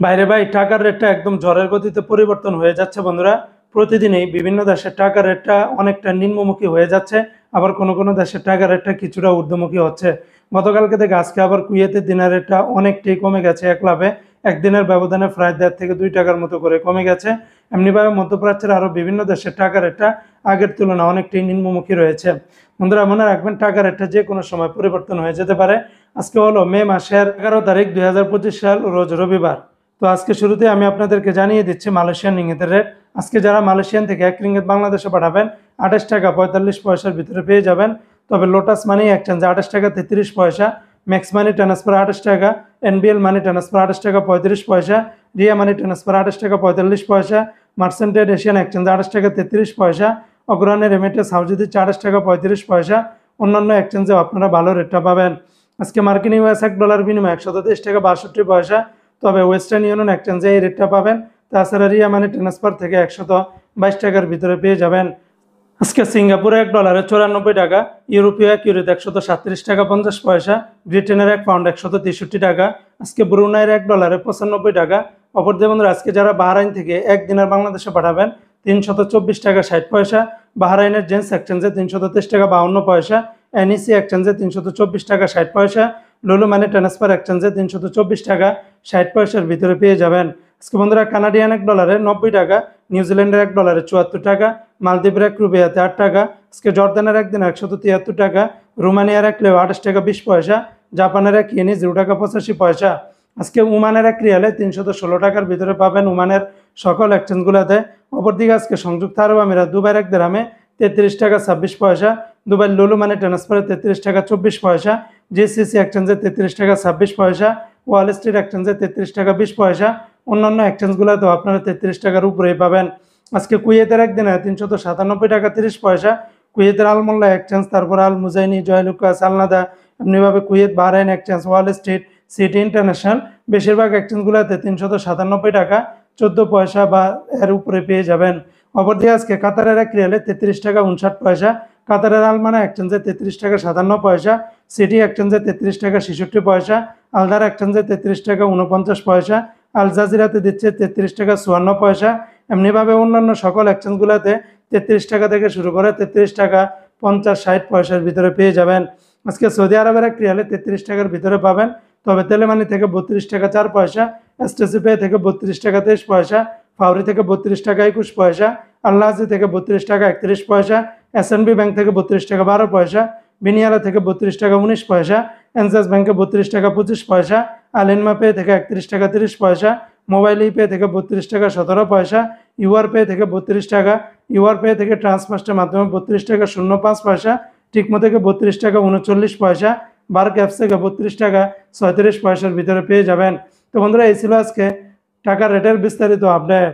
বাইরে ভাই টাকার রেটটা একদম ঝড়ের গতিতে পরিবর্তন হয়ে যাচ্ছে বন্ধুরা। প্রতিদিনই বিভিন্ন দেশের টাকার রেটটা অনেকটা নিম্নমুখী হয়ে যাচ্ছে, আবার কোনো কোনো দেশের টাকার রেটটা কিছুটা ঊর্ধ্বমুখী হচ্ছে। গতকালকে থেকে আজকে আবার কুয়েতের দিনার রেটটা অনেকটাই কমে গেছে, একলাভে একদিনের ব্যবধানে প্রায় 1.5 থেকে 2 টাকার মতো করে কমে গেছে। এমনিভাবে মধ্যপ্রাচ্যের আরও বিভিন্ন দেশের টাকার রেটটা আগের তুলনায় অনেকটাই নিম্নমুখী রয়েছে। বন্ধুরা মনে রাখবেন, টাকার রেটটা যে কোনো সময় পরিবর্তন হয়ে যেতে পারে। আজকে হলো মে মাসের 11 তারিখ 2025 সাল, রোজ রবিবার। তো আজকে শুরুতে আমি আপনাদেরকে জানিয়ে দিচ্ছি মালয়েশিয়ান রিঙ্গিতের রেট। আজকে যারা মালয়েশিয়ান থেকে 1 রিঙ্গিত বাংলাদেশে পাঠাবেন 28 টাকা 45 পয়সার ভিতরে পেয়ে যাবেন। তবে লোটাস মানি এক্সচেঞ্জে 28 টাকা 33 পয়সা, ম্যাক্স মানি ট্রান্সফার 28 টাকা, এনবিএল মানি ট্রান্সফার 28 টাকা 35 পয়সা, রিয়া মানি ট্রান্সফার 28 টাকা 45 পয়সা, মার্সেন্টেড এশিয়ান এক্সচেঞ্জে 28 টাকা 33 পয়সা, অগ্রণী রেমিটেন্স হাউস দিচ্ছে 28 টাকা 35 পয়সা। অন্যান্য এক্সচেঞ্জেও আপনারা ভালো রেটটা পাবেন। আজকে মার্কিন ইউএস $1 বিনিময় 123 টাকা 62 পয়সা। তবে ওয়েস্টার্ন ইউনিয়ন এক্সচেঞ্জে এই রেটটা পাবেন। তাছাড়া রিয়া মানি ট্রান্সফার থেকে 122 টাকার ভিতরে পেয়ে যাবেন। আজকে সিঙ্গাপুরে $1 94 টাকা, ইউরোপীয় 1 ইউরোতে 137 টাকা 50 পয়সা, ব্রিটেনের 1 পাউন্ড 163 টাকা। আজকে ব্রুনাইয়ের $1 95 টাকা। অপরদিকে বন্ধুরা, আজকে যারা বাহরাইন থেকে 1 দিনার বাংলাদেশে পাঠাবেন 324 টাকা 60 পয়সা, বাহরাইনের জেন্স এক্সচেঞ্জে 323 টাকা 52 পয়সা, এনইসি এক্সচেঞ্জে 324 টাকা 60 পয়সা, লুলু মানি ট্রান্সফার এক্সচেঞ্জে 324 টাকা 60 পয়সার ভিতরে পেয়ে যাবেন। আজকে বন্ধুরা কানাডিয়ান $1 90 টাকা, নিউজিল্যান্ডের $1 74 টাকা, মালদ্বীপের 1 রুপিয়াতে 8 টাকা। আজকে জর্দানের 1 দিন 173 টাকা, রোমানিয়ার 1 লেও 28 টাকা 20 পয়সা, জাপানের 1 ইয়েনি 0 টাকা 85 পয়সা। আজকে ওমানের 1 রিয়ালে 316 টাকার ভিতরে পাবেন ওমানের সকল এক্সচেঞ্জগুলোতে। অপরদিকে আজকে সংযুক্ত আরব আমিরাত দুবাইয়ের 1 দিরহামে 33 টাকা 26 পয়সা, দুবাই লুলু মানি ট্রান্সফারে 33 টাকা 24 পয়সা, জিসিসি এক্সচেঞ্জে 33 টাকা 26 পয়সা, ওয়াল স্ট্রিট এক্সচেঞ্জে 33 টাকা 20 পয়সা। অন্যান্য এক্সচেঞ্জগুলোতেও আপনারা 33 টাকার উপরেই পাবেন। আজকে কুয়েতের 1 দিনে 397 টাকা 30 পয়সা, কুয়েতের আলমোল্লা এক্সচেঞ্জ, তারপর আল মুজাইনি, জয়লুকাস, আলনাদা, এমনিভাবে Kuwait Bahrain exchange, Wall Street, city international, বেশিরভাগ এক্সচেঞ্জগুলোতে 397 টাকা 14 পয়সা বা এর উপরে পেয়ে যাবেন। অপরদিকে আজকে কাতারের 1 রিয়ালে 33 টাকা 59 পয়সা, কাতারের আলমানা এক্সচেঞ্জে 33 টাকা 57 পয়সা, সিটি এক্সচেঞ্জে 33 টাকা 66 পয়সা, আলদার এক্সচেঞ্জে 33 টাকা 49 পয়সা, আল জাজিরাতে দিচ্ছে 33 টাকা 54 পয়সা। এমনিভাবে অন্যান্য সকল এক্সচেঞ্জগুলোতে 33 টাকা থেকে শুরু করে 33 টাকা 50-60 পয়সার ভিতরে পেয়ে যাবেন। আজকে সৌদি আরবের 1 রিয়ালে 33 টাকার ভিতরে পাবেন। তবে তেলেমানি থেকে 32 টাকা 4 পয়সা, এসটিসি পে থেকে 32 টাকা 23 পয়সা, ফাউরি থেকে 32 টাকা 21 পয়সা, আল্লাহাজি থেকে 32 টাকা 31 পয়সা, এসএনবি ব্যাংক থেকে 32 টাকা 12 পয়সা, বিনিয়ালা থেকে 32 টাকা 19 পয়সা, এনজাস ব্যাংকে 32 টাকা 25 পয়সা, আলিনমা পে থেকে 31 টাকা 30 পয়সা, মোবাইল পে থেকে 32 টাকা 17 পয়সা, ইউআর পে থেকে 32 টাকা, ইউআর পে থেকে ট্রান্সফার্স্টের মাধ্যমে 32 টাকা 05 পয়সা, টিকমো থেকে 32 টাকা 39 পয়সা, বার্ক অ্যাপস থেকে 32 টাকা 37 পয়সার ভিতরে পেয়ে যাবেন। তো বন্ধুরা, এই ছিল আজকে টাকার রেটের বিস্তারিত আপডেট।